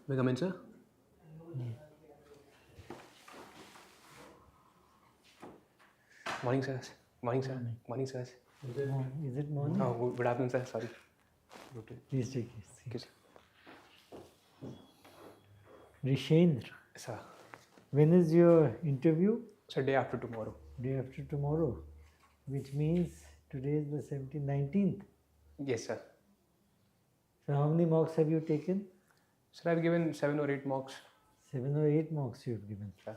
May I come in, sir? Morning, sir. Morning, sir. Morning, sir. Is it morning? Oh, good afternoon, sir. Sorry. Please take it. Thank you, sir. Rishendra, Sir. when is your interview? Sir, day after tomorrow. Day after tomorrow, which means today is the 17th, 19th. Yes, sir. So how many mocks have you taken? Sir, I've given 7 or 8 mocks. 7 or 8 mocks you have given. Sir.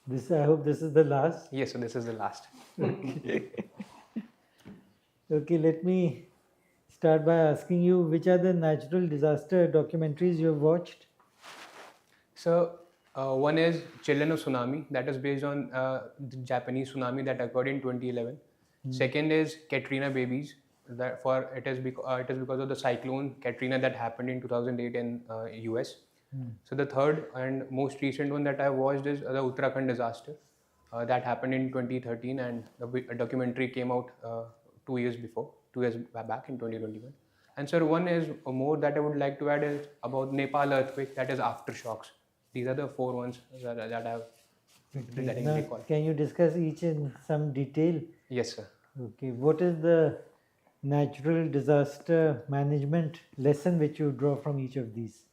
This, I hope this is the last. Yes, sir. This is the last. Okay, let me start by asking you which are the natural disaster documentaries you have watched? So, one is Children of Tsunami, that is based on the Japanese tsunami that occurred in 2011. Second is Katrina Babies, it is because of the cyclone Katrina that happened in 2008 in US. So the third and most recent one that I watched is the Uttarakhand disaster that happened in 2013, and a documentary came out 2 years back in 2021. And sir, one is more that I would like to add is about Nepal earthquake, that is aftershocks. These are the 4 ones that I have that I Now, recall. can you discuss each in some detail? Yes, sir. Okay, what is the natural disaster management lesson which you draw from each of these?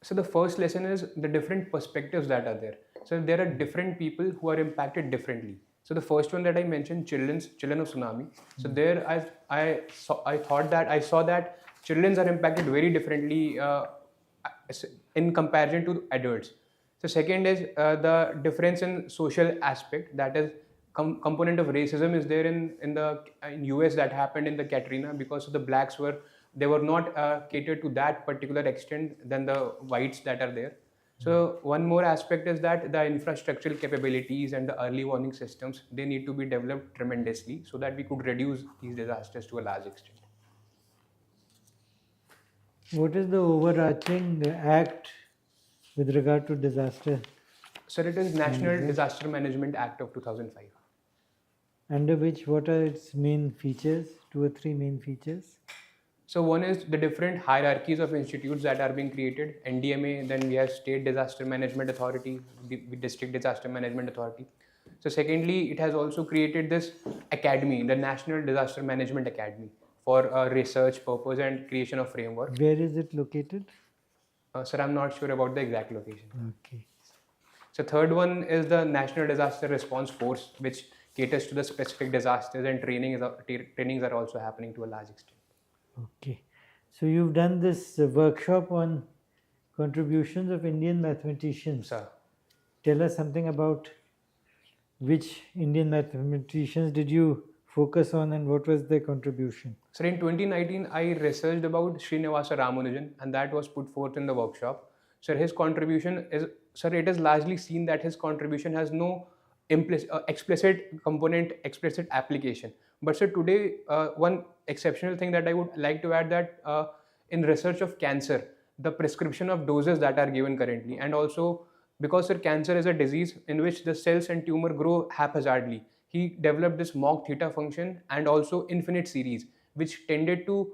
So the first lesson is the different perspectives that are there. So there are different people who are impacted differently. So the first one that I mentioned, children of tsunami. So there I saw that children are impacted very differently in comparison to adults. So second is the difference in social aspect, that is component of racism is there in US that happened in the Katrina, because of the blacks were not catered to that particular extent than the whites that are there. So one more aspect is that the infrastructural capabilities and the early warning systems, they need to be developed tremendously so that we could reduce these disasters to a large extent. What is the overarching act with regard to disaster? Sir, it is National Disaster Management Act of 2005. Under which, what are its main features? 2 or 3 main features? So one is the different hierarchies of institutes that are being created. NDMA, then we have State Disaster Management Authority, the District Disaster Management Authority. So secondly, it has also created this academy, the National Disaster Management Academy, for research purpose and creation of framework. Where is it located? Sir, I'm not sure about the exact location. Okay. So third one is the National Disaster Response Force, which caters to the specific disasters, and trainings are also happening to a large extent. Okay. So you've done this workshop on contributions of Indian mathematicians. Sir. Tell us something about which Indian mathematicians did you focus on and what was their contribution? So in 2019, I researched about Srinivasa Ramanujan, and that was put forth in the workshop. Sir, his contribution is, sir, it is largely seen that his contribution has no explicit component, explicit application. But sir, today, one exceptional thing that I would like to add, that in research of cancer, the prescription of doses that are given currently, and also because sir, cancer is a disease in which the cells and tumor grow haphazardly, he developed this mock theta function and also infinite series, which tended to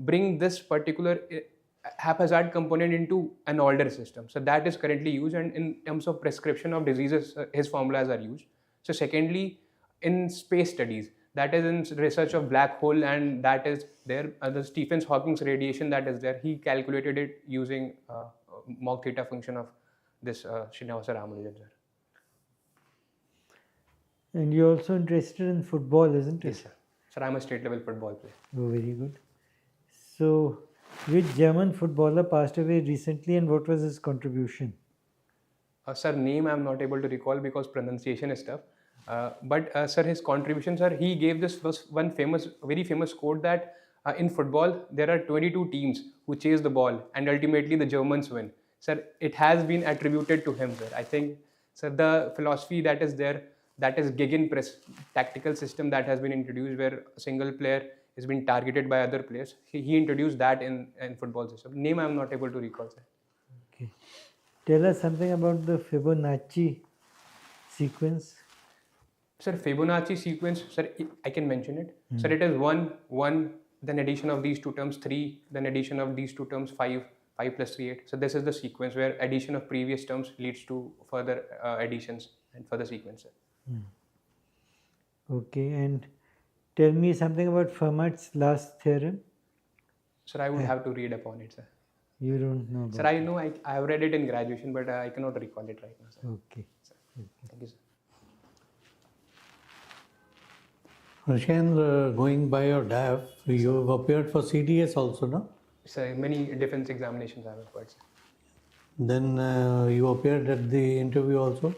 bring this particular haphazard component into an order system. So that is currently used, and in terms of prescription of diseases, his formulas are used. So secondly, in space studies, that is in research of black hole, and that is there, the Stephen Hawking's radiation that is there, he calculated it using mock theta function of this Srinivasa Ramanujan, sir. And you're also interested in football, isn't it? Yes, sir. Sir, I'm a state level football player. Oh, very good. So, which German footballer passed away recently and what was his contribution? Sir, name I'm not able to recall because pronunciation is tough. But sir, his contribution, sir, he gave this one very famous quote that in football, there are 22 teams who chase the ball and ultimately the Germans win. Sir, it has been attributed to him, sir. I think, sir, the philosophy that is there, that is gegenpress tactical system that has been introduced, where a single player is being targeted by other players. He introduced that in football system. Name I'm not able to recall, sir. Okay. Tell us something about the Fibonacci sequence. Sir, Fibonacci sequence, sir, I can mention it. Sir, it is 1, 1, then addition of these two terms 3, then addition of these two terms 5, 5 plus 3, 8. So this is the sequence where addition of previous terms leads to further additions and further sequence. Okay, and tell me something about Fermat's last theorem. Sir, I would have to read upon it, sir. You don't know Sir, about I know I have read it in graduation, but I cannot recall it right now, sir. Okay. Thank you, sir. Rishendra, going by your DAF, you have appeared for CDS also, no? Sir, many defense examinations I have applied, sir. Then you appeared at the interview also.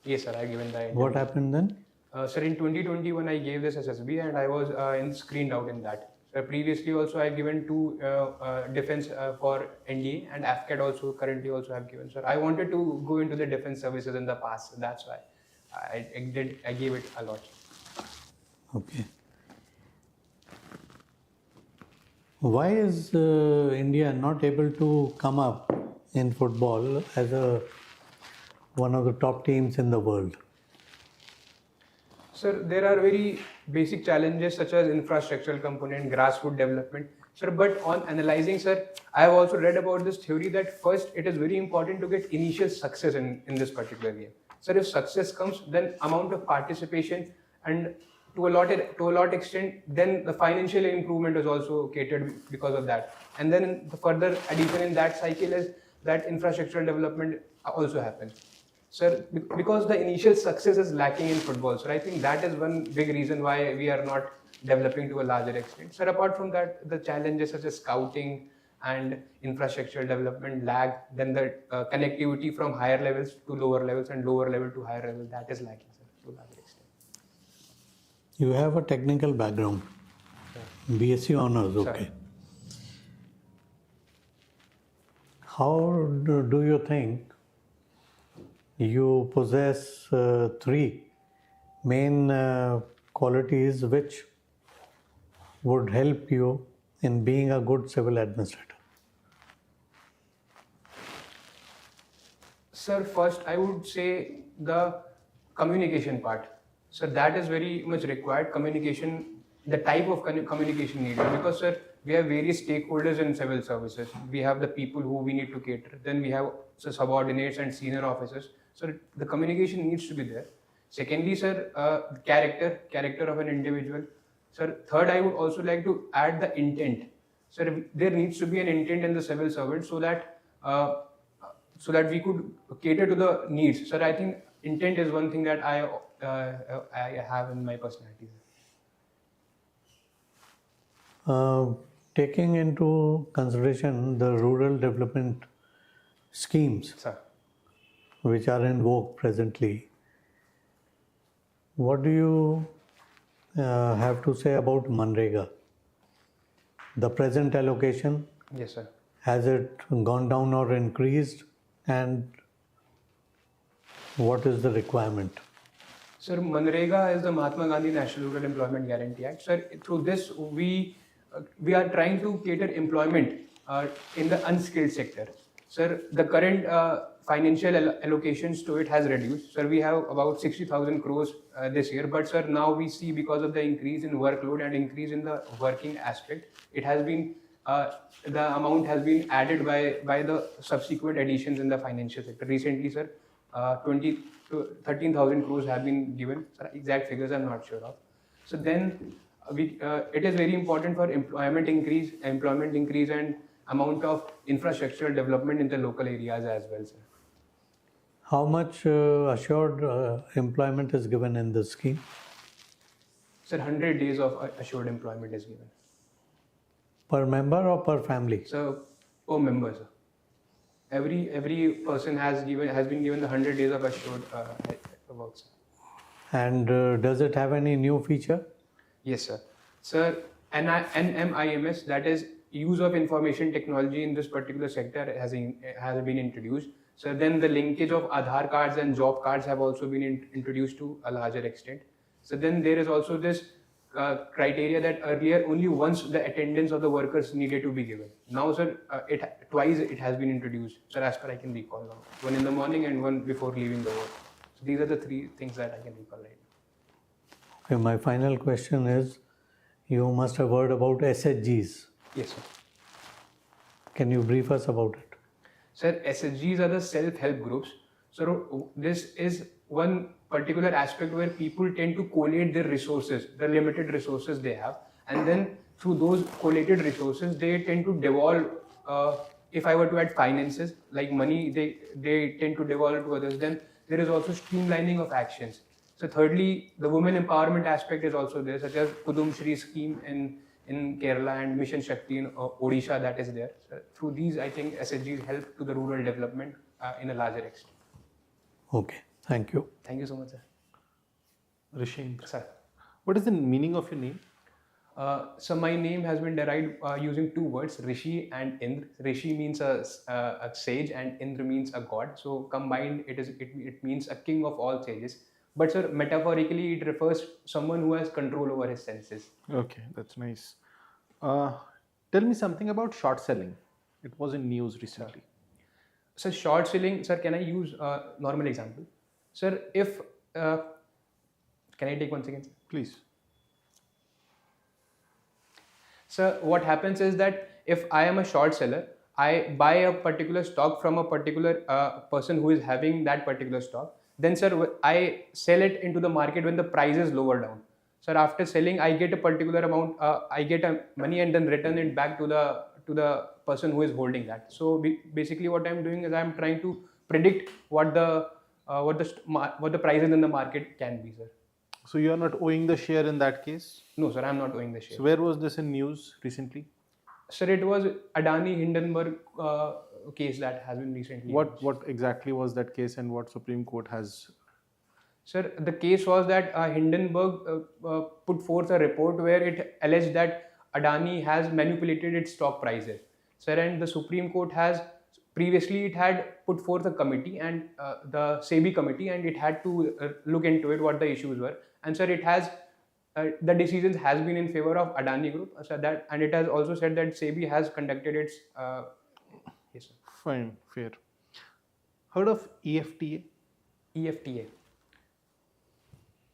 Yes, sir, I have given the interview. What happened then? Sir, in 2021, I gave this SSB and I was screened out in that. Sir, previously also I have given 2 defense for NDA and AFCAT also, currently also have given. Sir, I wanted to go into the defense services in the past, so that's why I gave it a lot. Okay. Why is India not able to come up in football as one of the top teams in the world? Sir, there are very basic challenges such as infrastructural component, grassroots development. Sir, but on analyzing, sir, I have also read about this theory that first it is very important to get initial success in this particular game. Sir, if success comes, then amount of participation and to a lot extent, then the financial improvement is also catered because of that. And then the further addition in that cycle is that infrastructural development also happens. Sir, because the initial success is lacking in football, so I think that is one big reason why we are not developing to a larger extent. Sir, apart from that, the challenges such as scouting and infrastructural development lag, then the connectivity from higher levels to lower levels and lower level to higher level, that is lacking, sir, to a larger extent. You have a technical background, BSc honors, okay. Sir. How do you think you possess 3 main qualities which would help you in being a good civil administrator? Sir, first I would say the communication part. So that is very much required. Communication, the type of communication needed, because sir, we have various stakeholders in civil services. We have the people who we need to cater. Then we have subordinates and senior officers. So the communication needs to be there. Secondly, sir, character of an individual. Sir, third, I would also like to add the intent. Sir, there needs to be an intent in the civil servant so that we could cater to the needs. Sir, I think intent is one thing that I have in my personality. Taking into consideration the rural development schemes, Sir. which are in vogue presently, what do you have to say about Manrega? The present allocation, Yes, sir. has it gone down or increased, and what is the requirement? Sir, Manrega is the Mahatma Gandhi National Rural Employment Guarantee Act. Sir, through this we are trying to cater employment in the unskilled sector. Sir, the current financial allocations to it has reduced. Sir, we have about 60,000 crores this year, but sir, now we see because of the increase in workload and increase in the working aspect, it has been the amount has been added by the subsequent additions in the financial sector. Recently, sir, 20 to 13,000 crores have been given. Sir, exact figures I'm not sure of. So then it is very important for employment increase and amount of infrastructural development in the local areas as well, sir. How much assured employment is given in this scheme? Sir, 100 days of assured employment is given. Per member or per family? So, per member, sir. Every person has been given the 100 days of assured work, sir. And does it have any new feature? Yes, sir. Sir, NMIMS, that is use of information technology in this particular sector has been introduced. So then the linkage of Aadhaar cards and job cards have also been introduced to a larger extent. So then there is also this criteria that earlier only once the attendance of the workers needed to be given. Now, sir, twice it has been introduced, sir, as per I can recall now. One in the morning and one before leaving the work. So these are the 3 things that I can recall right now. Okay, my final question is, you must have heard about SHGs. Yes, sir. Can you brief us about it? Sir, SHGs are the self-help groups. So this is one particular aspect where people tend to collate their resources, the limited resources they have, and then through those collated resources, they tend to devolve. If I were to add finances, like money, they tend to devolve to others. Then there is also streamlining of actions. So thirdly, the women empowerment aspect is also there, such as Kudum Shri scheme in Kerala and Mission Shakti in Odisha that is there. So through these, I think SHGs help to the rural development in a larger extent. Okay, thank you. Thank you so much, sir. Rishendra. Sir. What is the meaning of your name? So my name has been derived using two words, Rishi and Indra. Rishi means a sage and Indra means a god. So combined, it means a king of all sages. But sir, metaphorically, it refers someone who has control over his senses. Okay, that's nice. Tell me something about short selling. It was in news recently. So short selling, sir, can I use a normal example? Sir, if, can I take 1 second? Sir? Please. So what happens is that if I am a short seller, I buy a particular stock from a particular person who is having that particular stock. Then sir, I sell it into the market when the price is lower down. Sir, after selling, I get a particular amount, I get a money and then return it back to the person who is holding that. So basically what I'm doing is I'm trying to predict what the prices in the market can be, sir. So you are not owing the share in that case? No, sir, I'm not owing the share. So where was this in news recently? Sir, it was Adani Hindenburg case that has been recently. What exactly was that case and what Supreme Court has? Sir, the case was that Hindenburg put forth a report where it alleged that Adani has manipulated its stock prices. Sir, and the Supreme Court has previously it had put forth a committee and the SEBI committee, and it had to look into it what the issues were. And sir, it has the decisions has been in favor of Adani Group. So that, and it has also said that SEBI has conducted its. Yes, sir. Fine, fair. Heard of EFTA? EFTA.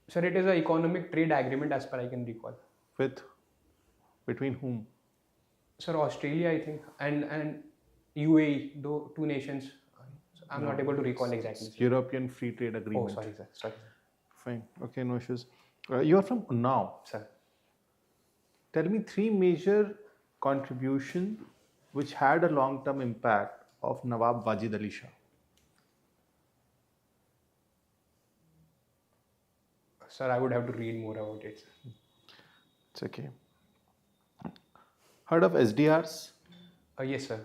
Sir, it is an economic trade agreement as per I can recall. Between whom? Sir, Australia, I think, and UAE, though two nations. I'm not able to recall exactly. European Free Trade Oh, Agreement. sorry, sir. Sorry, sir. Fine. Okay, no issues. You are from Unnao. Sir. Tell me 3 major contributions which had a long-term impact of Nawab Wajid Ali Shah. Sir, I would have to read more about it. Sir. It's okay. Heard of SDRs? Yes, sir.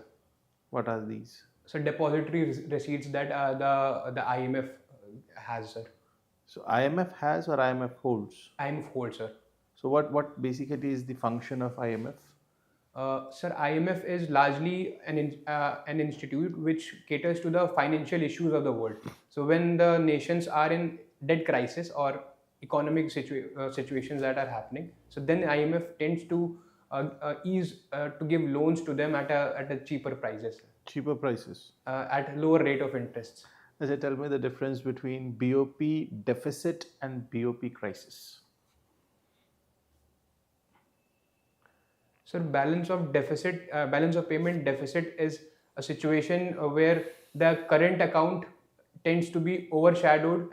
What are these? So depository receipts that the IMF has, sir. So IMF has or IMF holds? IMF holds, sir. So what basically is the function of IMF? Sir, IMF is largely an institute which caters to the financial issues of the world. So when the nations are in debt crisis or economic situations that are happening, so then IMF tends to to give loans to them at a cheaper prices. Cheaper prices. At lower rate of interest. Does it tell me the difference between BOP deficit and BOP crisis? So balance of payment deficit is a situation where the current account tends to be overshadowed,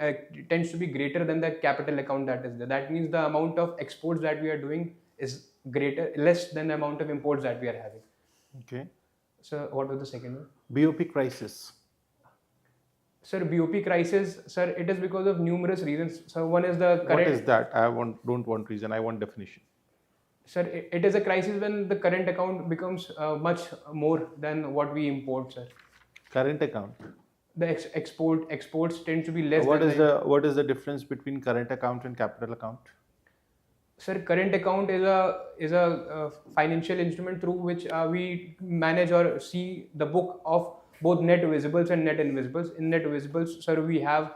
tends to be greater than the capital account that is there. That means the amount of exports that we are doing is less than the amount of imports that we are having. Okay. So what was the second one? BOP crisis. Sir, BOP crisis, sir, it is because of numerous reasons. So one is the current. What is that? Don't want reason. I want definition. Sir, it is a crisis when the current account becomes much more than what we import, sir. Current account. The exports tend to be less. What is the difference between current account and capital account? Sir, current account is a financial instrument through which we manage or see the book of both net visibles and net invisibles. In net visibles, sir, we have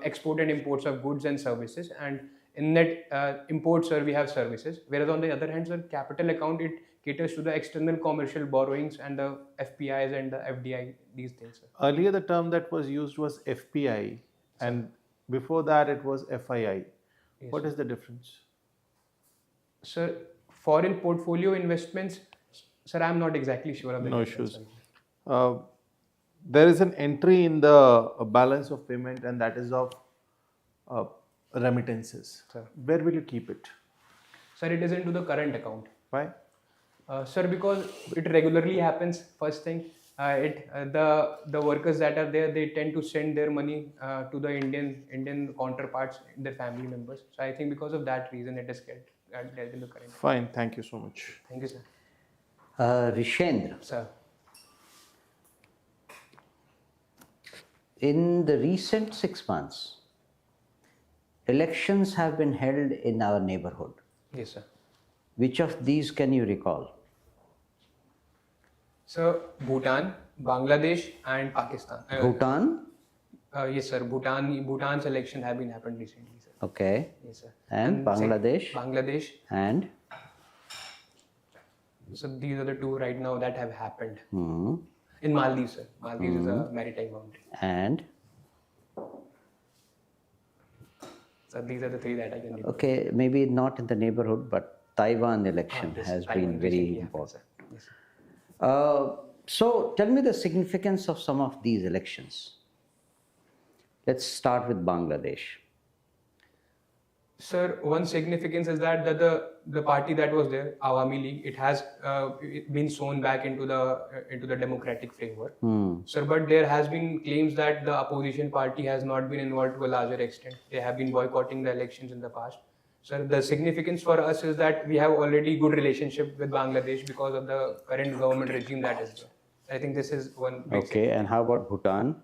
export and imports of goods and services, and in net imports, sir, we have services. Whereas on the other hand, sir, capital account, it caters to the external commercial borrowings and the FPIs and the FDI, these things, sir. Earlier, the term that was used was FPI, and before that, it was FII. Yes, what is the difference? Sir, foreign portfolio investments, Sir, I'm not exactly sure of the No difference. issues. There is an entry in the balance of payment, and that is of uh, remittances. Sir. Where will you keep it? Sir, it is into the current account. Why? Sir, because it regularly happens. First thing, the workers that are there, they tend to send their money to the Indian counterparts, their family members. So I think because of that reason, it is kept dealt in the current. Fine. Thank you so much. Thank you, sir. Rishendra, Sir. in the recent 6 months, elections have been held in our neighborhood. Yes, sir. Which of these can you recall? So Bhutan, Bangladesh, and Pakistan. Bhutan? Yes, sir. Bhutan's election have been happened recently, sir. Okay. Yes, sir. And Bangladesh? Bangladesh. And? So these are the two right now that have happened. Hmm. In Maldives, sir. Maldives is a maritime boundary. And? So these are the three that I can recall. Okay, maybe not in the neighborhood, but Taiwan election Yes, has Taiwan been very recently happened, important. sir. Yes, sir. So tell me the significance of some of these elections. Let's start with Bangladesh. Sir, one significance is that the party that was there, Awami League, it has been sown back into the democratic framework. Sir, but there has been claims that the opposition party has not been involved to a larger extent. They have been boycotting the elections in the past. Sir, the significance for us is that we have already good relationship with Bangladesh because of the current government regime that is there. I think this is one big Okay, and how about Bhutan?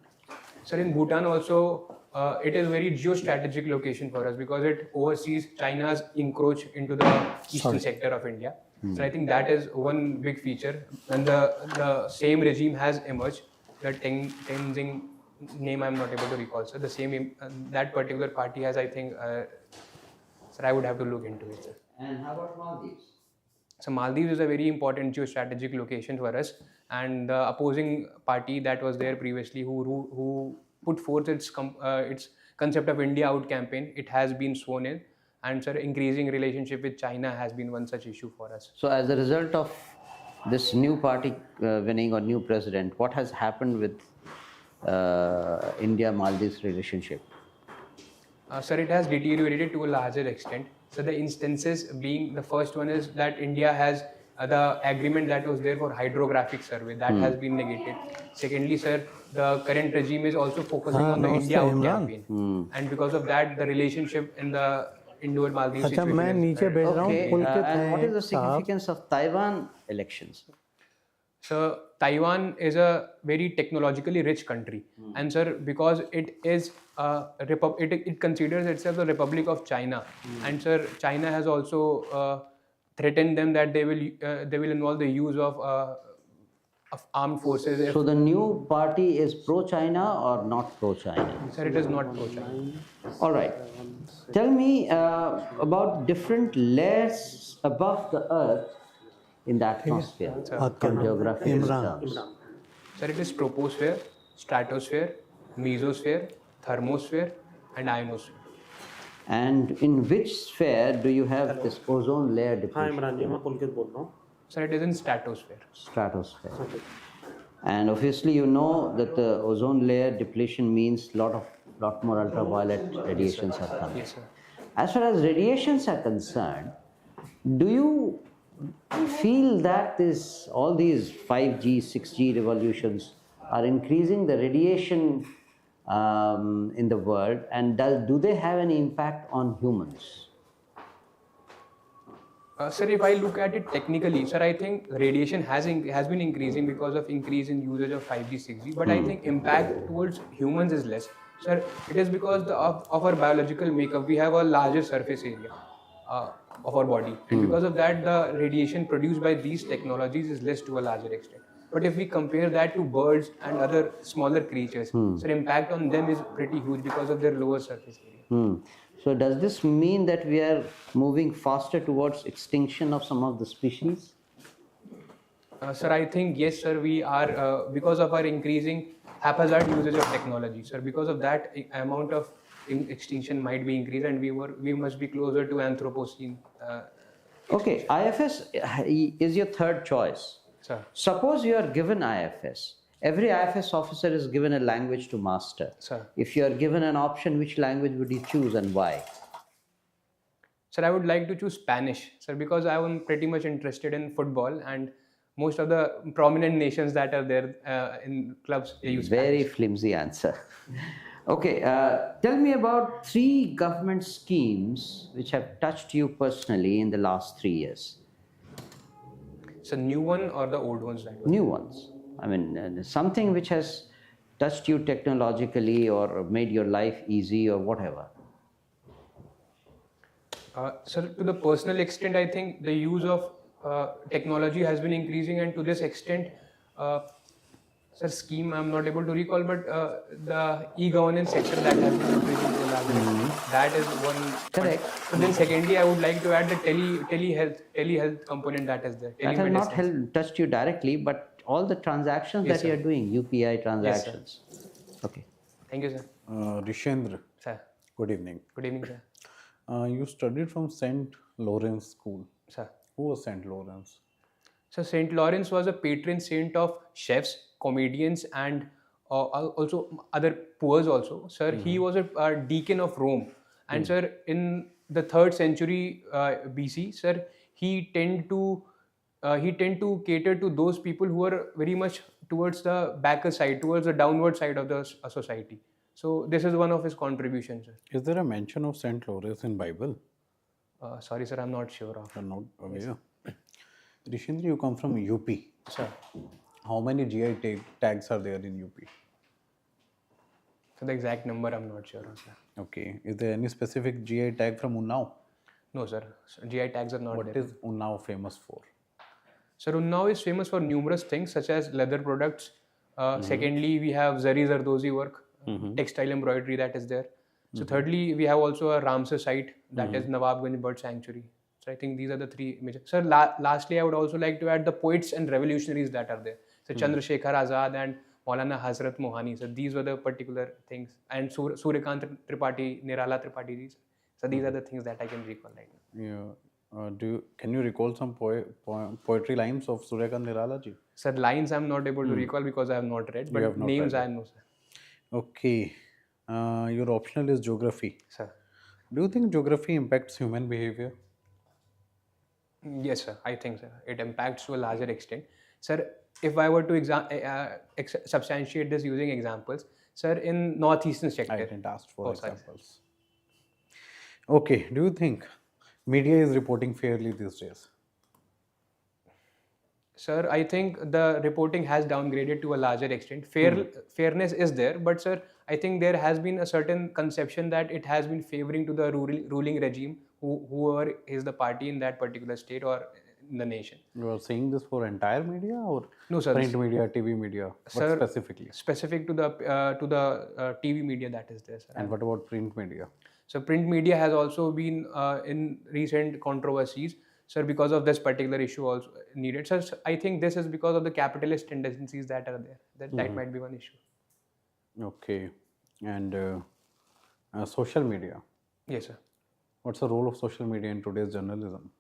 Sir, in Bhutan also, it is very geostrategic location for us because it oversees China's encroach into the eastern sector of India. So I think that is one big feature. And the same regime has emerged. The Tenzing name I'm not able to recall. So the same that particular party has, I think, sir, I would have to look into it, sir. And how about Maldives? So Maldives is a very important geostrategic location for us, and the opposing party that was there previously, who put forth its concept of India out campaign, it has been sworn in, and sir, increasing relationship with China has been one such issue for us. So as a result of this new party winning or new president, what has happened with India-Maldives relationship? Sir, it has deteriorated to a larger extent. So the instances being, the first one is that India has the agreement that was there for hydrographic survey that has been negated. Secondly, sir, the current regime is also focusing on the India out campaign, and because of that, the relationship in the Indo-Maldives अच्छा situation मैं is नीचे भेज रहा हूँ Okay, Pulkit and what is the हैं साहब significance of Taiwan elections? So Taiwan is a very technologically rich country, and sir, because it is it considers itself the Republic of China, and sir, China has also threatened them that they will involve the use of armed forces. If, So the new party is pro-China or not pro-China? sir, it is not pro-China. All right. Tell me about different layers above the earth in the atmosphere from geographical terms. Sir, it is troposphere, stratosphere, mesosphere, thermosphere, and ionosphere. And in which sphere do you have this ozone layer हाँ depletion? Imran जी मैं पुलकित बोल रहा हूँ Sir, it is in stratosphere. Stratosphere. And obviously you know that the ozone layer depletion means lot more ultraviolet radiations are coming. Yes, sir. As far as radiations are concerned, do you feel that all these 5G, 6G revolutions are increasing the radiation in the world, and do they have any impact on humans? Sir, if I look at it technically, sir, I think radiation has been increasing because of increase in usage of 5G, 6G, but I think impact towards humans is less. Sir, it is because of our biological makeup, we have a larger surface area of our body, and because of that, the radiation produced by these technologies is less to a larger extent. But if we compare that to birds and other smaller creatures, so impact on them is pretty huge because of their lower surface area. So does this mean that we are moving faster towards extinction of some of the species? Sir, I think yes, sir, we are because of our increasing haphazard usage of technology, sir. Because of that, amount of extinction might be increased, and we must be closer to Anthropocene. Okay, IFS is your third choice. Sir. Suppose you are given IFS. Every IFS officer is given a language to master. Sir. If you are given an option, which language would you choose and why? Sir, I would like to choose Spanish, sir, because I am pretty much interested in football, and most of the prominent nations that are there in clubs, they use Very Spanish. flimsy answer. Okay, tell me about 3 government schemes which have touched you personally in the last 3 years. So new one or the old ones? That New ones. I mean, something which has touched you technologically or made your life easy or whatever. Sir, to the personal extent, I think the use of technology has been increasing, and to this extent, sir, scheme I'm not able to recall, but the e-governance sector that has been increasing to a large extent. That is one. Correct. So then, secondly, I would like to add the telehealth component that is there. That has not Telemedicine. touched you directly, but all the transactions Yes, that you sir. are doing, UPI transactions. Okay. Thank you, sir. Rishendra, Sir, good evening. good evening, sir. You studied from St. Lawrence School. Sir. Who was St. Lawrence? So Saint Lawrence was a patron saint of chefs, comedians, and also other poors also. Sir, he was a deacon of Rome, and sir, in the 3rd century BC, sir, he tend to cater to those people who are very much towards the backer side, towards the downward side of the society. So this is one of his contributions, sir. Is there a mention of St. Lawrence in Bible? Sorry, sir, I'm not sure of. You're not aware. Rishendra, you come from UP. Sir, How many GI tags are there in UP? so the exact number I'm not sure of, sir. Okay. Is there any specific GI tag from Unnao? No, sir. So GI tags are not What there. is Unnao famous for? Sir, Unnao is famous for numerous things such as leather products. Secondly, we have Zari Zardozi work, textile embroidery that is there. So thirdly, we have also a Ramsar site that is Nawabganj Bird Sanctuary. So I think these are the 3 major. Sir, lastly, I would also like to add the poets and revolutionaries that are there. So Chandrasekhar Azad and Maulana Hazrat Mohani. So these were the particular things. And Suryakant Tripathi, Nirala Tripathi. So these are the things that I can recall right now. Yeah. Can you recall some poetry lines of Suryakant Nirala ji? Sir, lines I'm not able to recall because I have not read, but have not names read I know, sir. Okay. Your optional is geography. Sir. Do you think geography impacts human behavior? Yes, sir. I think, sir. It impacts to a larger extent. Sir, if I were to substantiate this using examples, sir, in northeastern sector. I didn't ask for Oh, sorry, sir. examples. Okay. Do you think media is reporting fairly these days? Sir, I think the reporting has downgraded to a larger extent. Fairness is there, but sir, I think there has been a certain conception that it has been favoring to the ruling regime, whoever is the party in that particular state or in the nation. You are saying this for entire media or No, sir. print media, TV media? What Sir, specifically? Specific to the TV media that is there, sir. And what about print media? So print media has also been in recent controversies, sir, because of this particular issue also needed. So I think this is because of the capitalist tendencies that are there. That might be one issue. Okay. And social media. Yes, sir. What's the role of social media in today's journalism?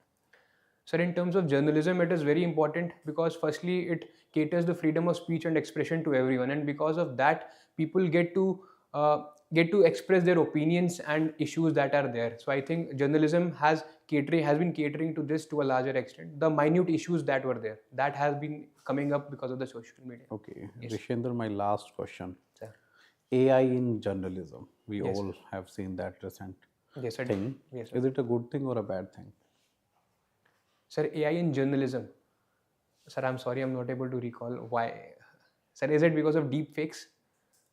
Sir, in terms of journalism, it is very important because firstly, it caters the freedom of speech and expression to everyone, and because of that, people get to express their opinions and issues that are there. So I think journalism has been catering to this to a larger extent. The minute issues that were there, that has been coming up because of the social media. Okay. Rishendra, my last question. Sir. AI in journalism. We Yes, all have seen that recent Yes, sir. thing. Yes, sir. Is it a good thing or a bad thing? Sir, AI in journalism. Sir, I'm sorry, I'm not able to recall why. Sir, is it because of deep fakes?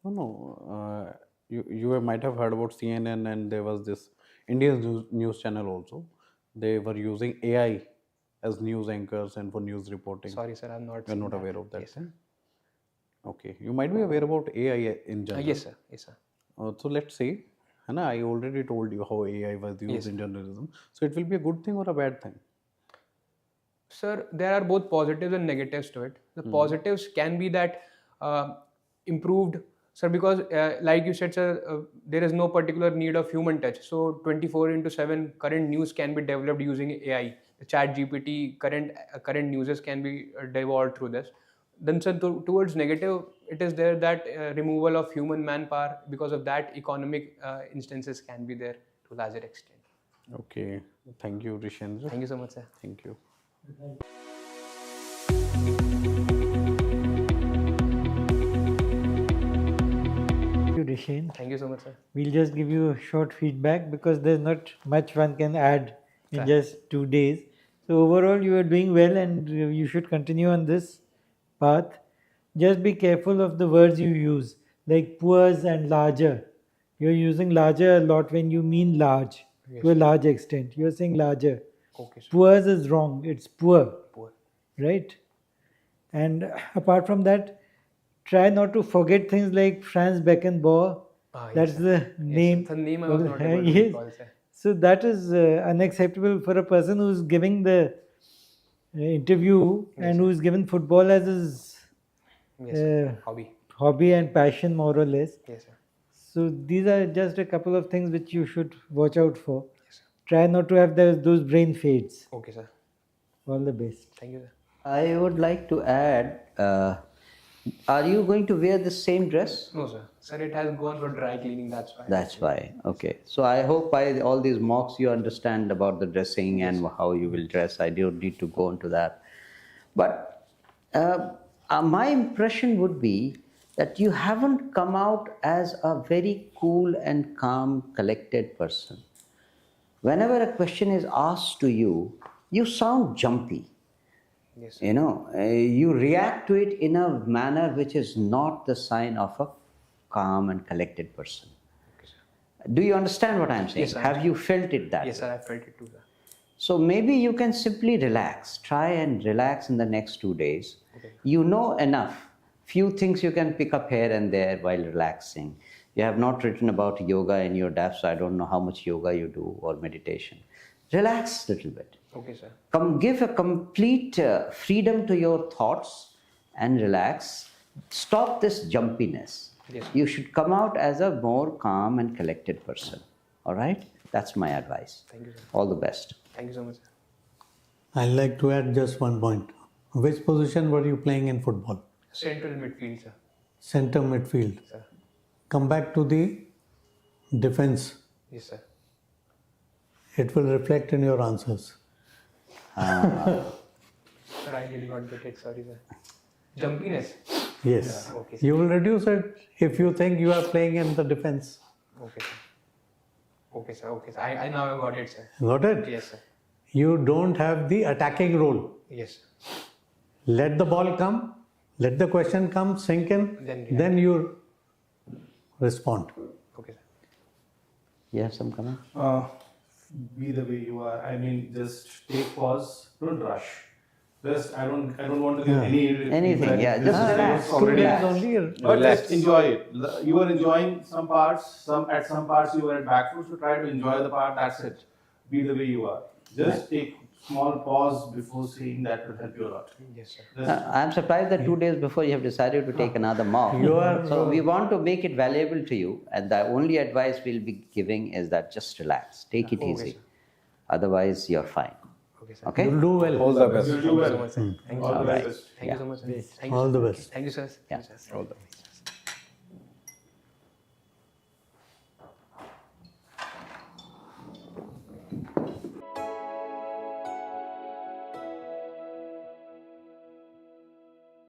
No. You might have heard about CNN, and there was this Indian news channel also. They were using AI as news anchors and for news reporting. Sorry, sir, I'm not. You're seen not that. aware of that Yes, sir. thing? Okay. You might be aware about AI in general. Yes, sir. Yes, sir. So let's say, I already told you how AI was used Yes. in journalism. So it will be a good thing or a bad thing? Sir, there are both positives and negatives to it. The positives can be that improved, sir, because like you said, sir, there is no particular need of human touch. So 24/7 current news can be developed using AI chat GPT, current newses can be devoured through this. Then sir, towards negative, it is there that removal of human manpower, because of that economic instances can be there to larger extent. Okay. Thank you, Rishendra. Thank you so much, sir. Thank you. Thank you, Rishen. Thank you so much, sir. We'll just give you a short feedback because there's not much one can add in Right. just 2 days. So overall, you are doing well, and you should continue on this path. Just be careful of the words you use, like poors and larger. You're using larger a lot when you mean large, to a large extent. You're saying larger. Okay, sir. Poors is wrong. It's poor, Poor. right? And apart from that, try not to forget things like Franz Beckenbauer. Yes, That's sir. the Yes, name. sir. The name I was not able to Yes. recall, sir. So that is unacceptable for a person who's giving the interview and who's given football as his Yes, sir. Hobby. hobby and passion, more or less. Yes, sir. So these are just a couple of things which you should watch out for. Yes, sir. Try not to have those brain fades. Okay, sir. All the best. Thank you, sir. I would like to add, are you going to wear the same dress? No, sir. Sir, it has gone for dry cleaning, that's why. That's why. Okay. So I hope by all these mocks you understand about the dressing and how you will dress. I don't need to go into that. But my impression would be that you haven't come out as a very cool and calm, collected person. Whenever a question is asked to you, you sound jumpy. Yes, sir. You know, you react to it in a manner which is not the sign of a calm and collected person. Okay, sir. Do you understand what I'm saying? Yes, sir. Have you felt it that Yes, way? sir. I felt it too, sir. So maybe you can simply relax. Try and relax in the next 2 days. Okay. You know enough. Few things you can pick up here and there while relaxing. You have not written about yoga in your DAF, so I don't know how much yoga you do or meditation. Relax a little bit. Okay, sir. Give a complete freedom to your thoughts and relax. Stop this jumpiness. Yes. You should come out as a more calm and collected person. All right? That's my advice. Thank you, sir. All the best. Thank you so much, sir. I'd like to add just one point. Which position were you playing in football? Central midfield, sir. Center midfield. Sir. Come back to the defense. Yes, sir. It will reflect in your answers. Sir, I did not get it. Sorry, sir. Jumpiness. Yes. Yeah, okay, sir. You will reduce it if you think you are playing in the defense. Okay, sir. Okay, sir. Okay, sir. I now got it, sir. Got it? Yes, sir. You don't have the attacking role. Yes, sir. Let the ball come, let the question come, sink in, Then then you respond. Okay, sir. You have some comment? Be the way you are. I mean, just take pause. Don't rush. Just I don't want to give Anything, yeah. Just relax. Already Relax. only But just enjoy it. You were enjoying some parts. At some parts you were at back foot, so try to enjoy the part. That's it. Be the way you are. Just take small pause before saying that will help you a lot. Yes, sir. Just I'm surprised that 2 days before you have decided to take another mock. So we want to make it valuable to you, and the only advice we'll be giving is that just relax, take it easy. Otherwise, you're fine. Okay, sir. Okay? you'll do well. All the best. you'll do Thank you so well. much, sir. Thank you All so the much. best. Thank you so much, sir. Thank you, All sir. the best. Thank you, sir. Yeah. Thank you, sir. All the best.